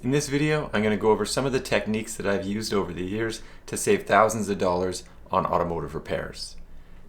In this video, I'm going to go over some of the techniques that I've used over the years to save thousands of dollars on automotive repairs.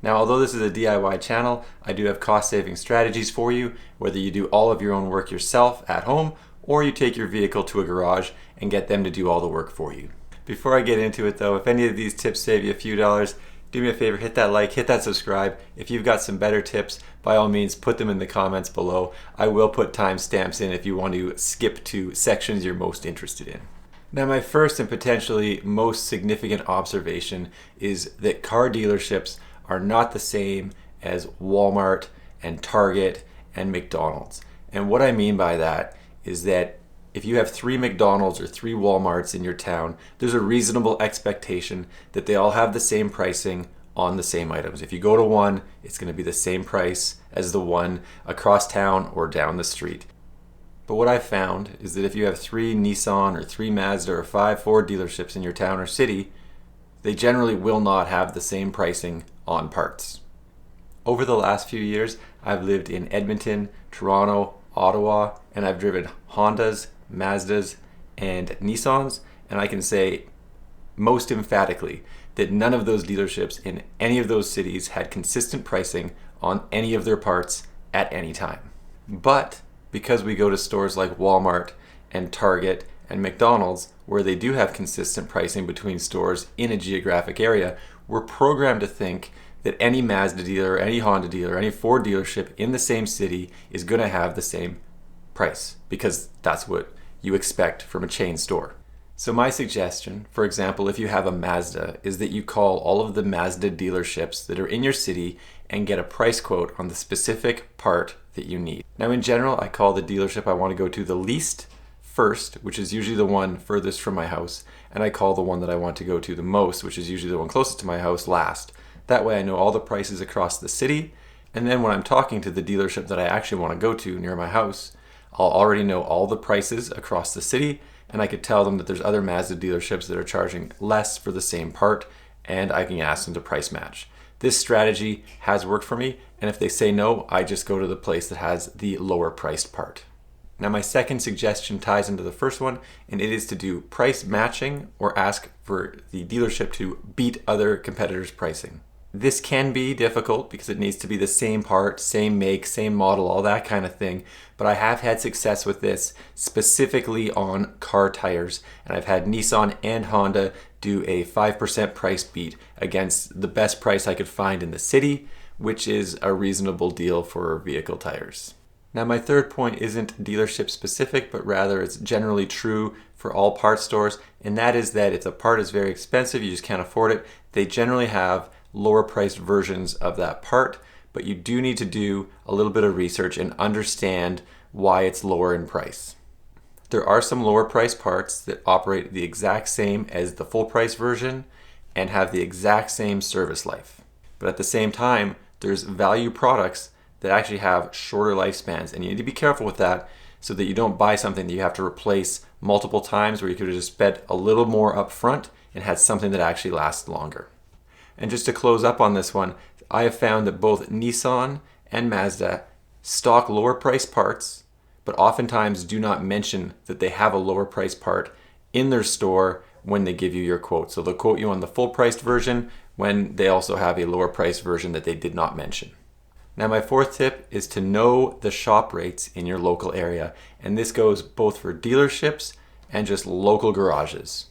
Now, although this is a DIY channel, I do have cost-saving strategies for you, whether you do all of your own work yourself at home or you take your vehicle to a garage and get them to do all the work for you. Before I get into it though, if any of these tips save you a few dollars, do me a favor, hit that like, hit that subscribe. If you've got some better tips, by all means, put them in the comments below. I will put timestamps in if you want to skip to sections you're most interested in. Now, my first and potentially most significant observation is that car dealerships are not the same as Walmart and Target and McDonald's. And what I mean by that is that if you have 3 McDonald's or 3 Walmarts in your town, there's a reasonable expectation that they all have the same pricing on the same items. If you go to one, it's going to be the same price as the one across town or down the street. But what I've found is that if you have 3 Nissan or 3 Mazda or 5 Ford dealerships in your town or city, they generally will not have the same pricing on parts. Over the last few years, I've lived in Edmonton, Toronto, Ottawa, and I've driven Hondas, Mazdas, and Nissans, and I can say most emphatically that none of those dealerships in any of those cities had consistent pricing on any of their parts at any time. But because we go to stores like Walmart and Target and McDonald's, where they do have consistent pricing between stores in a geographic area, we're programmed to think that any Mazda dealer, any Honda dealer, any Ford dealership in the same city is going to have the same price because that's what you expect from a chain store. So my suggestion, for example, if you have a Mazda, is that you call all of the Mazda dealerships that are in your city and get a price quote on the specific part that you need. Now, in general, I call the dealership I want to go to the least first, which is usually the one furthest from my house, and I call the one that I want to go to the most, which is usually the one closest to my house, last. That way I know all the prices across the city, and then when I'm talking to the dealership that I actually want to go to near my house, I'll already know all the prices across the city, and I could tell them that there's other Mazda dealerships that are charging less for the same part, and I can ask them to price match. This strategy has worked for me, and if they say no, I just go to the place that has the lower priced part. Now, my second suggestion ties into the first one, and it is to do price matching or ask for the dealership to beat other competitors' pricing. This can be difficult because it needs to be the same part, same make, same model, all that kind of thing. But I have had success with this specifically on car tires. And I've had Nissan and Honda do a 5% price beat against the best price I could find in the city, which is a reasonable deal for vehicle tires. Now, my third point isn't dealership specific, but rather it's generally true for all parts stores. And that is that if a part is very expensive, you just can't afford it, they generally have lower priced versions of that part, but you do need to do a little bit of research and understand why it's lower in price. There are some lower priced parts that operate the exact same as the full price version and have the exact same service life. But at the same time, there's value products that actually have shorter lifespans, and you need to be careful with that so that you don't buy something that you have to replace multiple times where you could have just spent a little more up front and had something that actually lasts longer. And just to close up on this one, I have found that both Nissan and Mazda stock lower price parts, but oftentimes do not mention that they have a lower price part in their store when they give you your quote. So they'll quote you on the full priced version when they also have a lower priced version that they did not mention. Now, my fourth tip is to know the shop rates in your local area. And this goes both for dealerships and just local garages.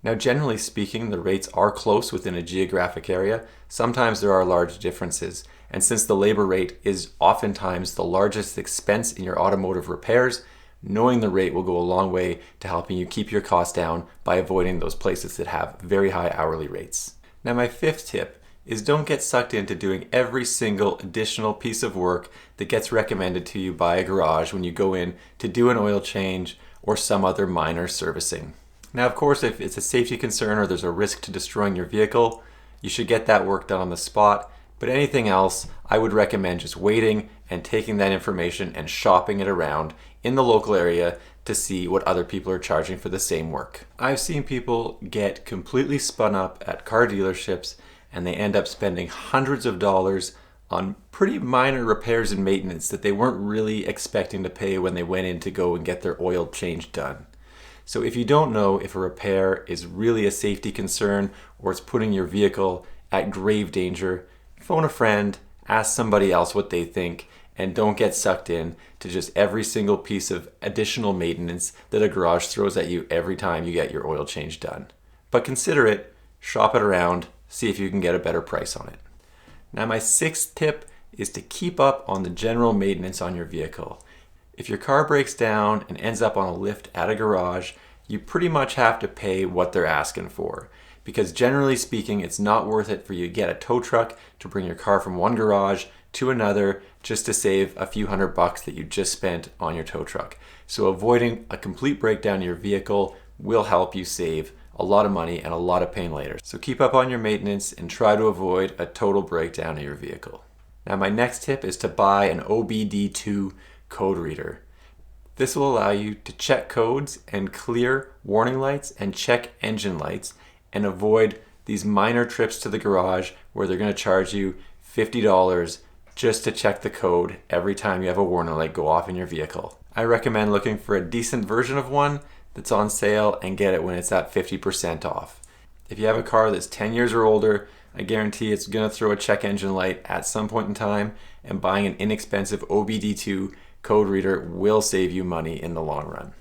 Now, generally speaking, the rates are close within a geographic area. Sometimes there are large differences. And since the labor rate is oftentimes the largest expense in your automotive repairs, knowing the rate will go a long way to helping you keep your costs down by avoiding those places that have very high hourly rates. Now, my fifth tip is don't get sucked into doing every single additional piece of work that gets recommended to you by a garage when you go in to do an oil change or some other minor servicing. Now, of course, if it's a safety concern or there's a risk to destroying your vehicle, you should get that work done on the spot. But anything else, I would recommend just waiting and taking that information and shopping it around in the local area to see what other people are charging for the same work. I've seen people get completely spun up at car dealerships and they end up spending hundreds of dollars on pretty minor repairs and maintenance that they weren't really expecting to pay when they went in to go and get their oil change done. So if you don't know if a repair is really a safety concern or it's putting your vehicle at grave danger, phone a friend, ask somebody else what they think, and don't get sucked in to just every single piece of additional maintenance that a garage throws at you every time you get your oil change done. But consider it, shop it around, see if you can get a better price on it. Now my sixth tip is to keep up on the general maintenance on your vehicle. If your car breaks down and ends up on a lift at a garage, you pretty much have to pay what they're asking for. Because generally speaking, it's not worth it for you to get a tow truck to bring your car from one garage to another just to save a few $100 that you just spent on your tow truck. So avoiding a complete breakdown in your vehicle will help you save a lot of money and a lot of pain later. So keep up on your maintenance and try to avoid a total breakdown of your vehicle. Now my next tip is to buy an OBD2 code reader. This will allow you to check codes and clear warning lights and check engine lights and avoid these minor trips to the garage where they're going to charge you $50 just to check the code every time you have a warning light go off in your vehicle. I recommend looking for a decent version of one that's on sale and get it when it's at 50% off. If you have a car that's 10 years or older, I guarantee it's going to throw a check engine light at some point in time, and buying an inexpensive OBD2 code reader will save you money in the long run.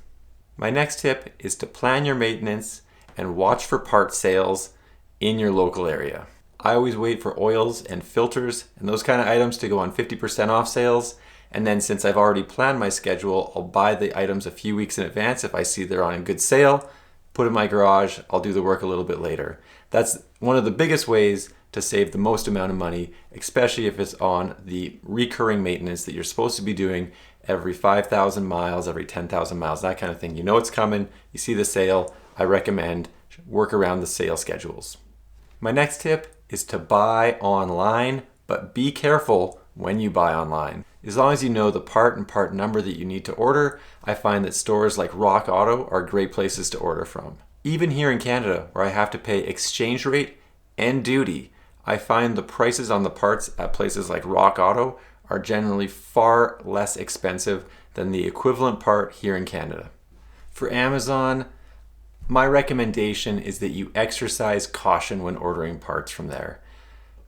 My next tip is to plan your maintenance and watch for part sales in your local area. I always wait for oils and filters and those kind of items to go on 50% off sales, and then since I've already planned my schedule, I'll buy the items a few weeks in advance if I see they're on a good sale, put in my garage, I'll do the work a little bit later. That's one of the biggest ways to save the most amount of money, especially if it's on the recurring maintenance that you're supposed to be doing every 5,000 miles, every 10,000 miles, that kind of thing. You know it's coming, you see the sale, I recommend work around the sale schedules. My next tip is to buy online, but be careful when you buy online. As long as you know the part and part number that you need to order, I find that stores like Rock Auto are great places to order from. Even here in Canada, where I have to pay exchange rate and duty, I find the prices on the parts at places like Rock Auto are generally far less expensive than the equivalent part here in Canada. For Amazon, my recommendation is that you exercise caution when ordering parts from there.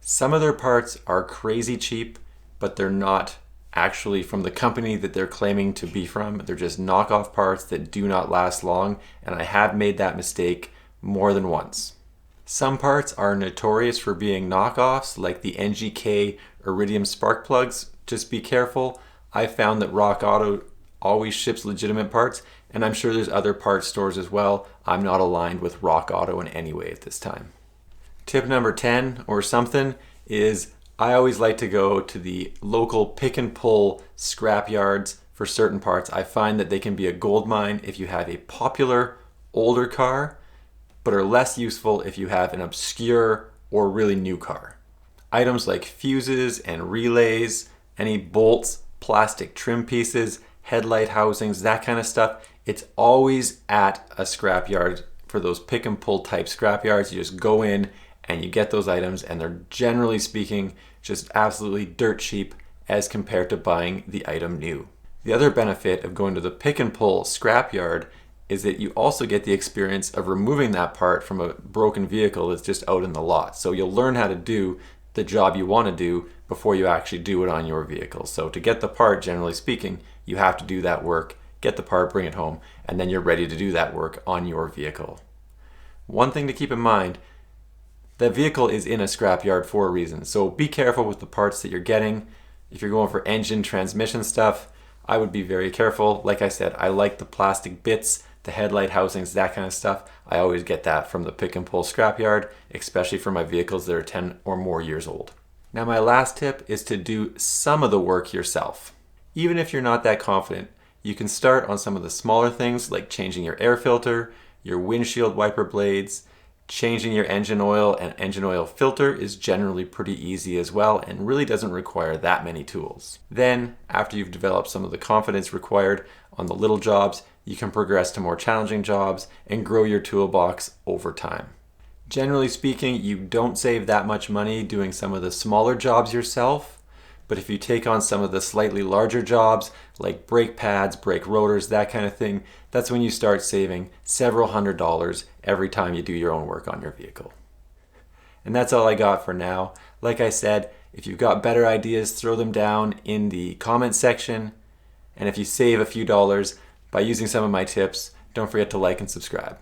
Some of their parts are crazy cheap, but they're not actually from the company that they're claiming to be from. They're just knockoff parts that do not last long, and I have made that mistake more than once. Some parts are notorious for being knockoffs, like the NGK Iridium spark plugs. Just be careful. I found that Rock Auto always ships legitimate parts, and I'm sure there's other parts stores as well. I'm not aligned with Rock Auto in any way at this time. Tip number 10 or something is I always like to go to the local pick and pull scrap yards for certain parts. I find that they can be a gold mine if you have a popular older car, but are less useful if you have an obscure or really new car. Items like fuses and relays, any bolts, plastic trim pieces, headlight housings, that kind of stuff, it's always at a scrapyard for those pick and pull type scrapyards. You just go in and you get those items, and they're generally speaking just absolutely dirt cheap as compared to buying the item new. The other benefit of going to the pick and pull scrapyard is that you also get the experience of removing that part from a broken vehicle that's just out in the lot. So you'll learn how to do the job you want to do before you actually do it on your vehicle. So to get the part, generally speaking, you have to do that work, get the part, bring it home, and then you're ready to do that work on your vehicle. One thing to keep in mind, that vehicle is in a scrapyard for a reason. So be careful with the parts that you're getting. If you're going for engine, transmission stuff, I would be very careful. Like I said, I like the plastic bits, the headlight housings, that kind of stuff. I always get that from the pick and pull scrapyard, especially for my vehicles that are 10 or more years old. Now my last tip is to do some of the work yourself. Even if you're not that confident, you can start on some of the smaller things like changing your air filter, your windshield wiper blades. Changing your engine oil and engine oil filter is generally pretty easy as well and really doesn't require that many tools. Then, after you've developed some of the confidence required on the little jobs, you can progress to more challenging jobs and grow your toolbox over time. Generally speaking, you don't save that much money doing some of the smaller jobs yourself, but if you take on some of the slightly larger jobs, like brake pads, brake rotors, that kind of thing, that's when you start saving several $100s every time you do your own work on your vehicle. And that's all I got for now. Like I said, if you've got better ideas, throw them down in the comment section. And if you save a few dollars by using some of my tips, don't forget to like and subscribe.